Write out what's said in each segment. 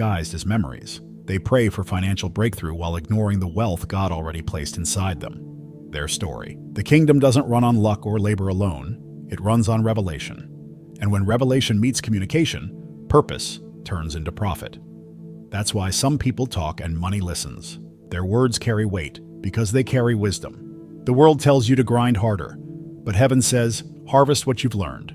disguised as memories. They pray for financial breakthrough while ignoring the wealth God already placed inside them. Their story. The kingdom doesn't run on luck or labor alone. It runs on revelation. And when revelation meets communication, purpose turns into profit. That's why some people talk and money listens. Their words carry weight because they carry wisdom. The world tells you to grind harder, but heaven says, harvest what you've learned.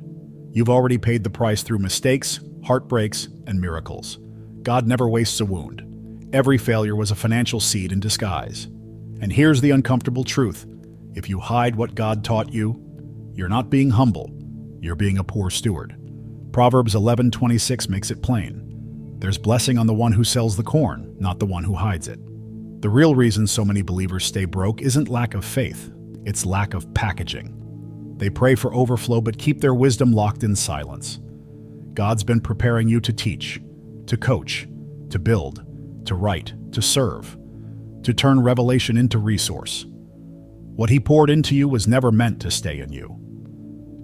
You've already paid the price through mistakes, heartbreaks, and miracles. God never wastes a wound. Every failure was a financial seed in disguise. And here's the uncomfortable truth. If you hide what God taught you, you're not being humble. You're being a poor steward. Proverbs 11:26 makes it plain. There's blessing on the one who sells the corn, not the one who hides it. The real reason so many believers stay broke isn't lack of faith. It's lack of packaging. They pray for overflow but keep their wisdom locked in silence. God's been preparing you to teach, to coach, to build, to write, to serve, to turn revelation into resource. What He poured into you was never meant to stay in you.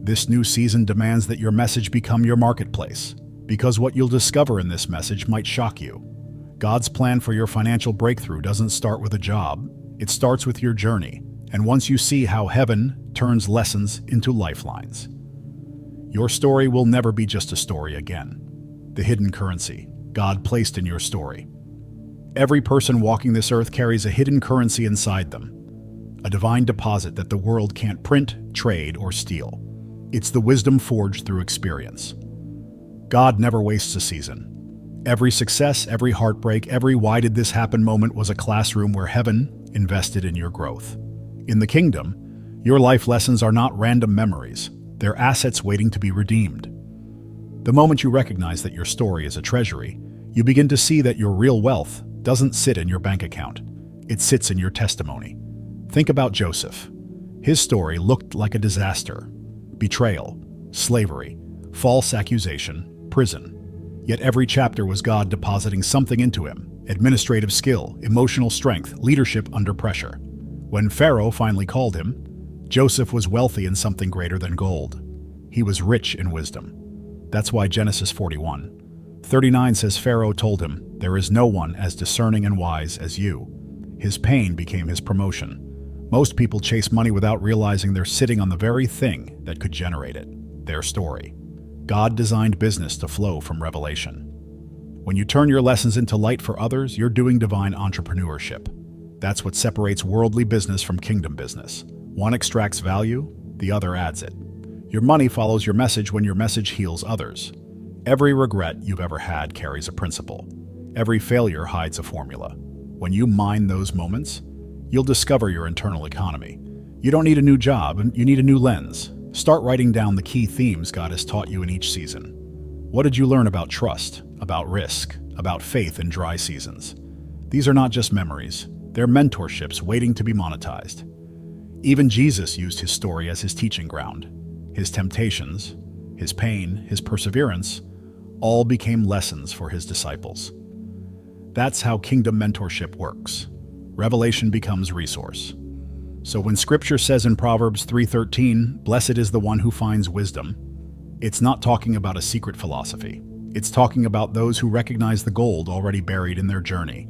This new season demands that your message become your marketplace, because what you'll discover in this message might shock you. God's plan for your financial breakthrough doesn't start with a job, it starts with your journey, and once you see how heaven turns lessons into lifelines. Your story will never be just a story again. The hidden currency God placed in your story. Every person walking this earth carries a hidden currency inside them, a divine deposit that the world can't print, trade, or steal. It's the wisdom forged through experience. God never wastes a season. Every success, every heartbreak, every why did this happen moment was a classroom where heaven invested in your growth. In the kingdom, your life lessons are not random memories. They're assets waiting to be redeemed. The moment you recognize that your story is a treasury, you begin to see that your real wealth doesn't sit in your bank account. It sits in your testimony. Think about Joseph. His story looked like a disaster. Betrayal, slavery, false accusation, prison. Yet every chapter was God depositing something into him: administrative skill, emotional strength, leadership under pressure. When Pharaoh finally called him, Joseph was wealthy in something greater than gold. He was rich in wisdom. That's why Genesis 41:39 says Pharaoh told him, "There is no one as discerning and wise as you." His pain became his promotion. Most people chase money without realizing they're sitting on the very thing that could generate it: their story. God designed business to flow from revelation. When you turn your lessons into light for others, you're doing divine entrepreneurship. That's what separates worldly business from kingdom business. One extracts value, the other adds it. Your money follows your message when your message heals others. Every regret you've ever had carries a principle. Every failure hides a formula. When you mine those moments, you'll discover your internal economy. You don't need a new job, you need a new lens. Start writing down the key themes God has taught you in each season. What did you learn about trust, about risk, about faith in dry seasons? These are not just memories. They're mentorships waiting to be monetized. Even Jesus used his story as his teaching ground. His temptations, his pain, his perseverance, all became lessons for his disciples. That's how kingdom mentorship works. Revelation becomes resource. So when Scripture says in Proverbs 3:13, "Blessed is the one who finds wisdom," it's not talking about a secret philosophy. It's talking about those who recognize the gold already buried in their journey.